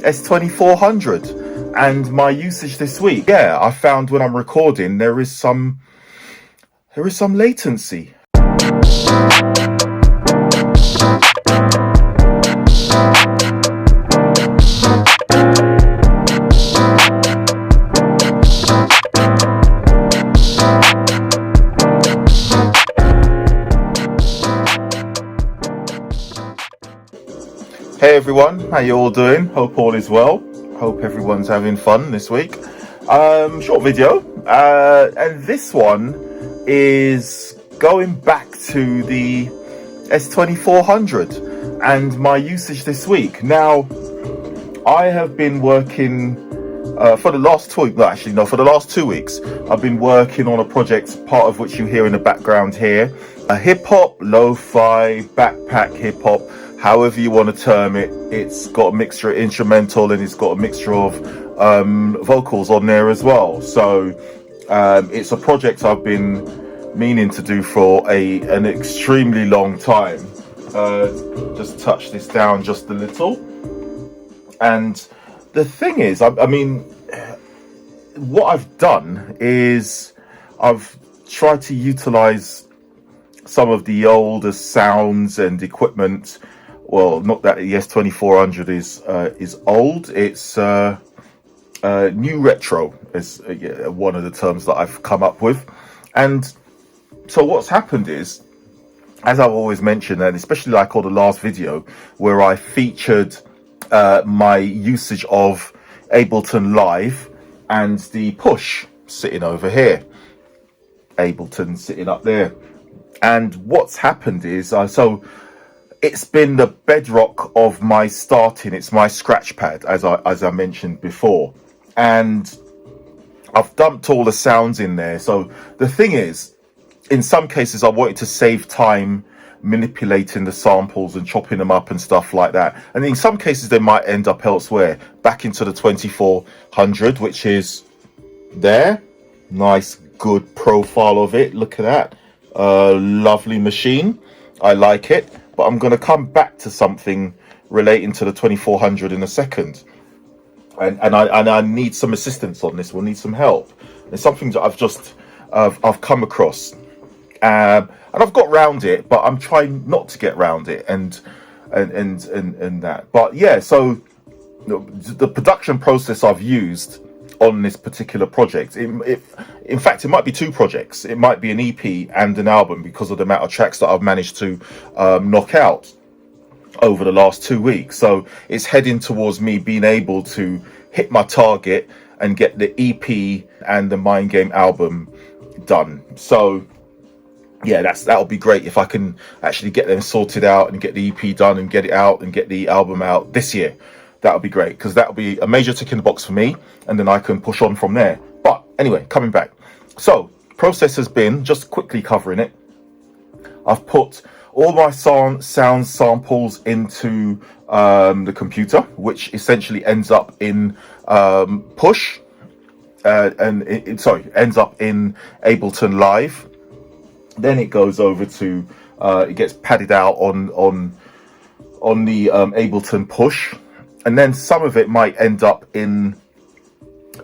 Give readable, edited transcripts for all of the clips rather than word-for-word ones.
S2400 and my usage this week. Yeah, I found when I'm recording there is some latency. Hey everyone, how you all doing? Hope all is well. Hope everyone's having fun this week. Short video, and this one is going back to the S2400 and my usage this week. Now, I have been working for the last 2 weeks. I've been working on a project, part of which you hear in the background here, a hip-hop, lo-fi, backpack hip-hop, however you want to term it. It's got a mixture of instrumental and it's got a mixture of vocals on there as well. So it's a project I've been meaning to do for an extremely long time. Just touch this down just a little. And the thing is, I mean, what I've done is I've tried to utilize some of the older sounds and equipment. Well, not that the S2400 is old. It's new retro is one of the terms that I've come up with. And so what's happened is, as I've always mentioned, and especially like on the last video where I featured my usage of Ableton Live and the push sitting over here, Ableton sitting up there. And what's happened is, so it's been the bedrock of my starting. It's my scratch pad, as I mentioned before, and I've dumped all the sounds in there. So the thing is, in some cases I wanted to save time manipulating the samples and chopping them up and stuff like that, and in some cases they might end up elsewhere, back into the 2400, which is there. Nice good profile of it, look at that. Lovely machine, I like it. But I'm going to come back to something relating to the 2400 in a second, and I need some assistance on this. We'll need some help. It's something that I've come across, and I've got round it, but I'm trying not to get round it, and that. But yeah, so the production process I've used on this particular project, in fact it might be two projects. It might be an EP and an album, because of the amount of tracks that I've managed to knock out over the last 2 weeks. So it's heading towards me being able to hit my target and get the EP and the Mind Game album done. So yeah, that'll be great if I can actually get them sorted out and get the EP done and get it out and get the album out this year. That would be great, because that will be a major tick in the box for me, and then I can push on from there. But anyway, coming back. So, process has been, just quickly covering it, I've put all my sound samples into the computer, which essentially ends up in push, ends up in Ableton Live. Then it goes over to, it gets padded out on the Ableton push. And then some of it might end up in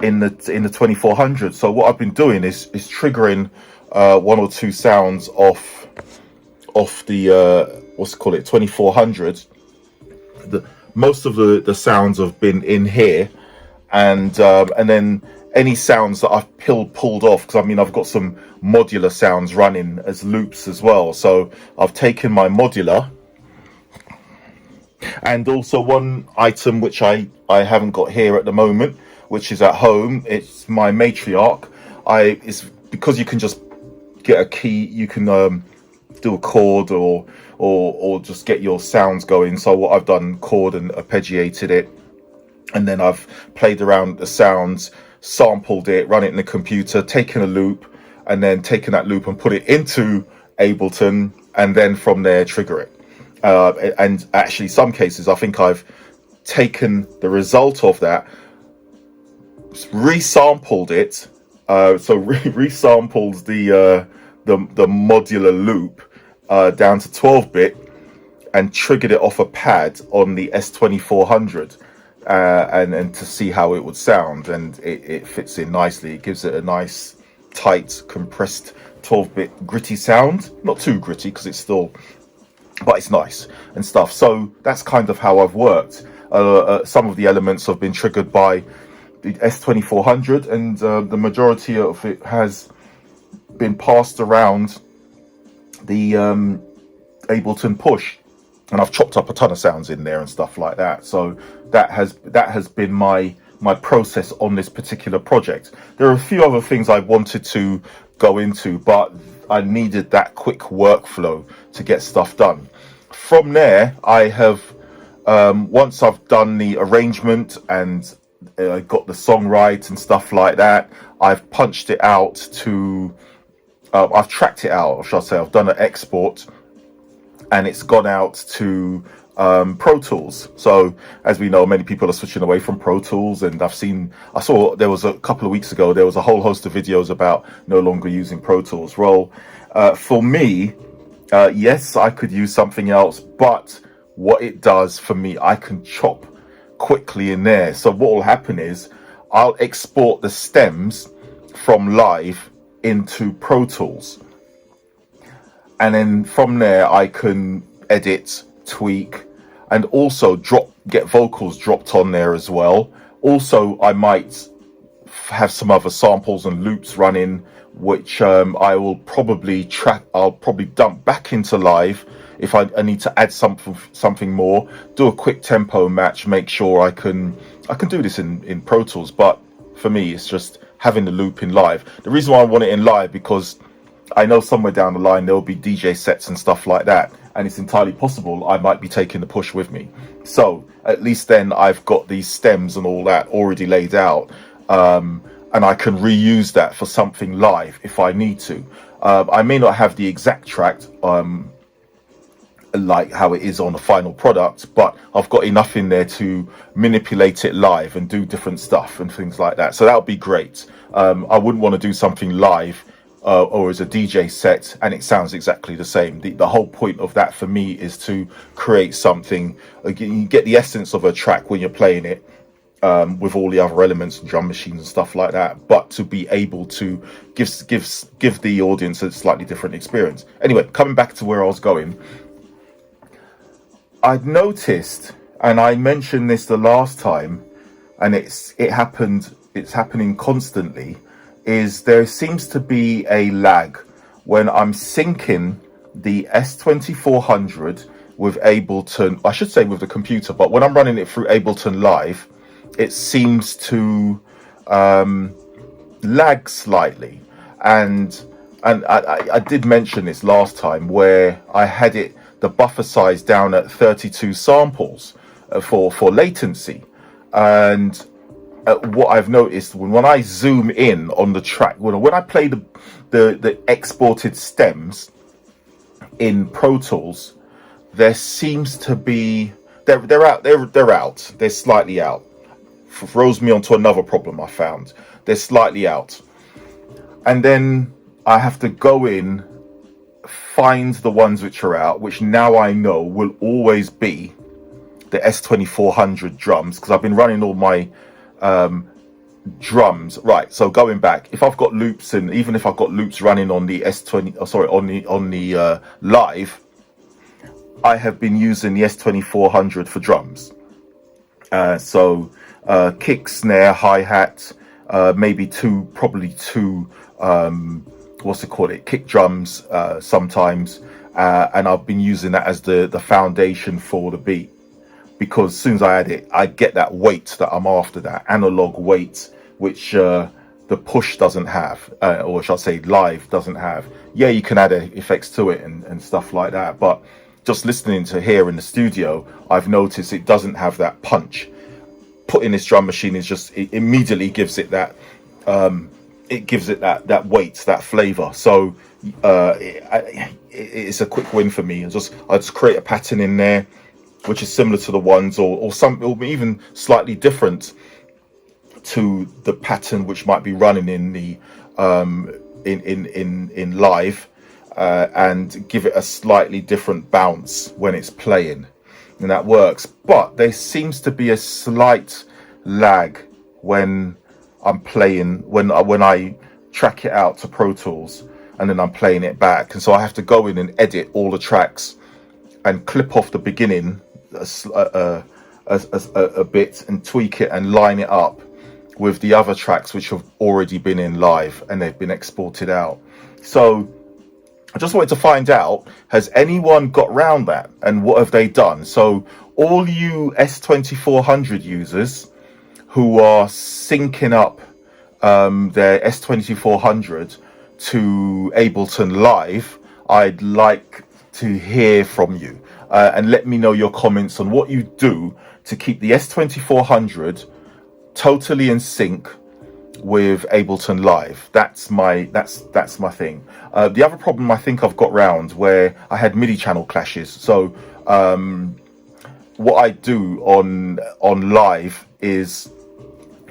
the 2400. So what I've been doing is triggering one or two sounds off the 2400. Most of the sounds have been in here, and then any sounds that I've pulled off, because I mean I've got some modular sounds running as loops as well. So I've taken my modular. And also one item which I haven't got here at the moment, which is at home. It's my matriarch. It's because you can just get a key, you can do a chord or just get your sounds going. So what I've done, chord and arpeggiated it, and then I've played around with the sounds, sampled it, run it in the computer, taken a loop, and then taken that loop and put it into Ableton, and then from there trigger it. And actually some cases I think I've taken the result of that, resampled it, resampled the modular loop down to 12-bit and triggered it off a pad on the S2400, and to see how it would sound, and it fits in nicely. It gives it a nice tight compressed 12-bit gritty sound, not too gritty because it's still, but it's nice and stuff. So that's kind of how I've worked. Some of the elements have been triggered by the S2400, and the majority of it has been passed around the Ableton push, and I've chopped up a ton of sounds in there and stuff like that. So that has been my process on this particular project. There are a few other things I wanted to go into, but I needed that quick workflow to get stuff done. From there, I have once I've done the arrangement and got the song right and stuff like that, I've punched it out to I've tracked it out, or shall I say, I've done an export, and it's gone out to Pro Tools. So as we know, many people are switching away from Pro Tools, and I saw there was a couple of weeks ago, there was a whole host of videos about no longer using Pro Tools. Well, for me, yes, I could use something else, but what it does for me, I can chop quickly in there. So what will happen is I'll export the stems from Live into Pro Tools, and then from there I can edit, tweak, and also get vocals dropped on there as well. Also, I might have some other samples and loops running, which I will probably I'll probably dump back into Live if I need to add something more, do a quick tempo match, make sure I can do this in Pro Tools. But for me, it's just having the loop in Live. The reason why I want it in Live, because I know somewhere down the line there'll be DJ sets and stuff like that, and it's entirely possible I might be taking the push with me. So at least then I've got these stems and all that already laid out, and I can reuse that for something live if I need to. I may not have the exact track like how it is on the final product, but I've got enough in there to manipulate it live and do different stuff and things like that. So that would be great. I wouldn't want to do something live or as a DJ set and it sounds exactly the same. The whole point of that for me is to create something. You get the essence of a track when you're playing it, with all the other elements and drum machines and stuff like that, but to be able to give the audience a slightly different experience. Anyway, coming back to where I was going, I'd noticed, and I mentioned this the last time, and it's happening constantly, is there seems to be a lag when I'm syncing the S2400 with Ableton, I should say with the computer, but when I'm running it through Ableton Live, it seems to lag slightly. And I did mention this last time where I had the buffer size down at 32 samples for latency. And what I've noticed when I zoom in on the track, when I play the exported stems in Pro Tools, there seems to be they're out. They're slightly out. Throws me onto another problem I found. They're slightly out, and then I have to go in, find the ones which are out, which now I know will always be the S2400 drums, because I've been running all my drums right. So going back, if I've got loops, and even if I've got loops running on the on the Live, I have been using the S2400 for drums. So kick, snare, hi-hat, maybe probably two kick drums sometimes, and I've been using that as the foundation for the beat, because as soon as I add it, I get that weight that I'm after, that analog weight, which the push doesn't have, or shall I say Live doesn't have. Yeah, you can add effects to it and stuff like that, but just listening to here in the studio, I've noticed it doesn't have that punch. Putting this drum machine is it immediately gives it that that weight, that flavor. So it's a quick win for me. I just create a pattern in there which is similar to the ones, or even slightly different to the pattern which might be running in the in Live, and give it a slightly different bounce when it's playing. and that works. But there seems to be a slight lag when I'm playing, when I track it out to Pro Tools and then I'm playing it back, and so I have to go in and edit all the tracks and clip off the beginning a bit and tweak it and line it up with the other tracks which have already been in live and they've been exported out. So I just wanted to find out, has anyone got round that, and what have they done? So all you S2400 users who are syncing up their S2400 to Ableton Live, I'd like to hear from you, and let me know your comments on what you do to keep the S2400 totally in sync with Ableton Live. That's my thing. The other problem I think I've got round, where I had MIDI channel clashes. So what I do on live is,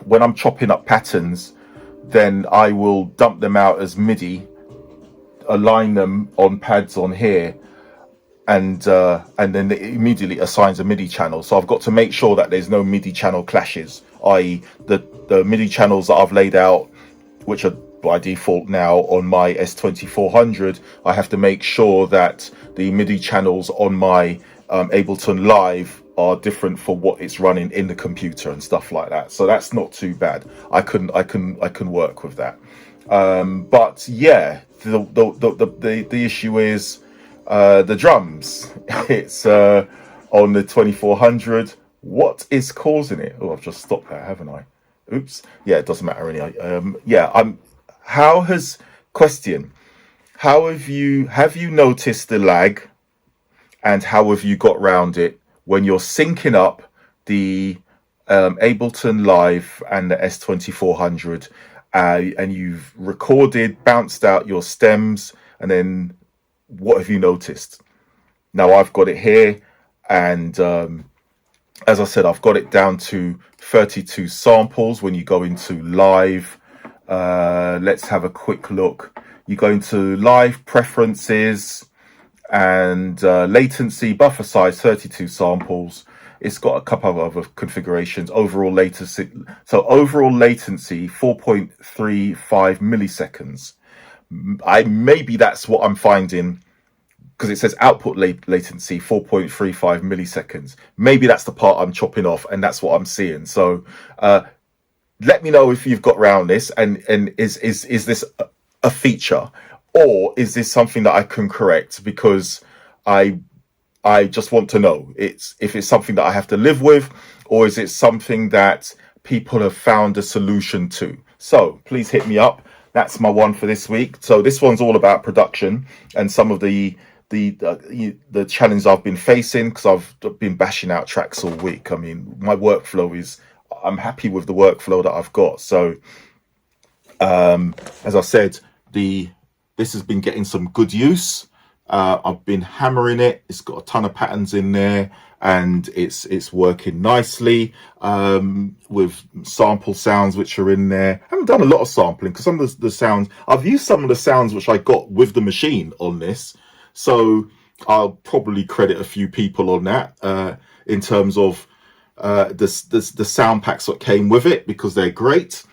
when I'm chopping up patterns, then I will dump them out as MIDI, align them on pads on here, and then it immediately assigns a MIDI channel. So I've got to make sure that there's no MIDI channel clashes, i.e. the MIDI channels that I've laid out, which are by default now on my S2400, I have to make sure that the MIDI channels on my Ableton Live are different for what it's running in the computer and stuff like that. So that's not too bad. I can work with that. But yeah, the issue is the drums. It's on the 2400. What is causing it? Oh, I've just stopped that, haven't I? Oops. Yeah, it doesn't matter anyway. How have you noticed the lag, and how have you got round it when you're syncing up the Ableton Live and the S2400, and you've recorded, bounced out your stems, and then what have you noticed? Now I've got it here, and as I said, I've got it down to 32 samples. When you go into live, let's have a quick look. You go into live preferences, and latency, buffer size, 32 samples. It's got a couple of other configurations. Overall latency, so overall latency 4.35 milliseconds. Maybe that's what I'm finding, because it says output latency 4.35 milliseconds. Maybe that's the part I'm chopping off, and that's what I'm seeing. So let me know if you've got around this, and is this a feature, or is this something that I can correct? Because I just want to know if it's something that I have to live with, or is it something that people have found a solution to. So please hit me up. That's my one for this week. So this one's all about production and some of the challenges I've been facing, because I've been bashing out tracks all week. I mean, my workflow is, I'm happy with the workflow that I've got. So as I said, this has been getting some good use. I've been hammering it. It's got a ton of patterns in there, and it's working nicely with sample sounds which are in there. I haven't done a lot of sampling because some of the sounds, I've used some of the sounds which I got with the machine on this. So I'll probably credit a few people on that in terms of the sound packs that came with it, because they're great.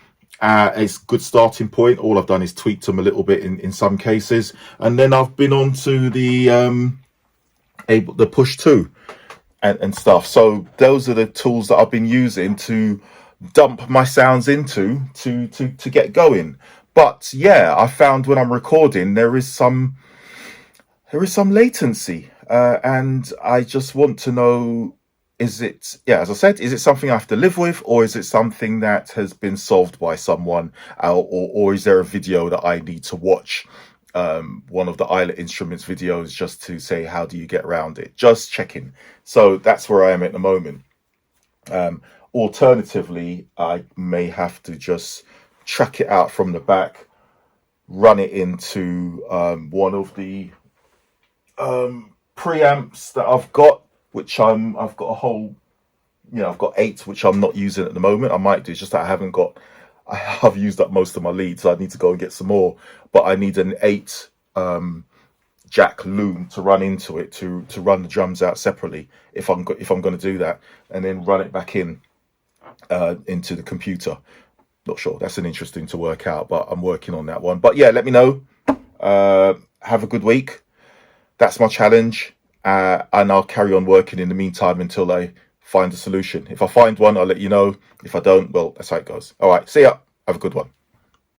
It's a good starting point. All I've done is tweaked them a little bit in some cases, and then I've been on to the push 2 and stuff. So those are the tools that I've been using to dump my sounds into to get going. But yeah, I found when I'm recording there is some latency, and I just want to know, is it, as I said, is it something I have to live with, or is it something that has been solved by someone, or is there a video that I need to watch, one of the ISLA Instruments videos, just to say, how do you get around it? Just checking. So that's where I am at the moment. Alternatively, I may have to just track it out from the back, run it into one of the preamps that I've got, which I've got a whole, I've got 8 which I'm not using at the moment. I might do, it's just that I've used up most of my leads, so I need to go and get some more. But I need an 8 jack loom to run into it to run the drums out separately if I'm going to do that, and then run it back in into the computer. Not sure. That's an interesting to work out, but I'm working on that one. But yeah, let me know. Have a good week. That's my challenge, and I'll carry on working in the meantime until I find a solution. If I find one, I'll let you know. If I don't, well, that's how it goes. All right, see ya. Have a good one.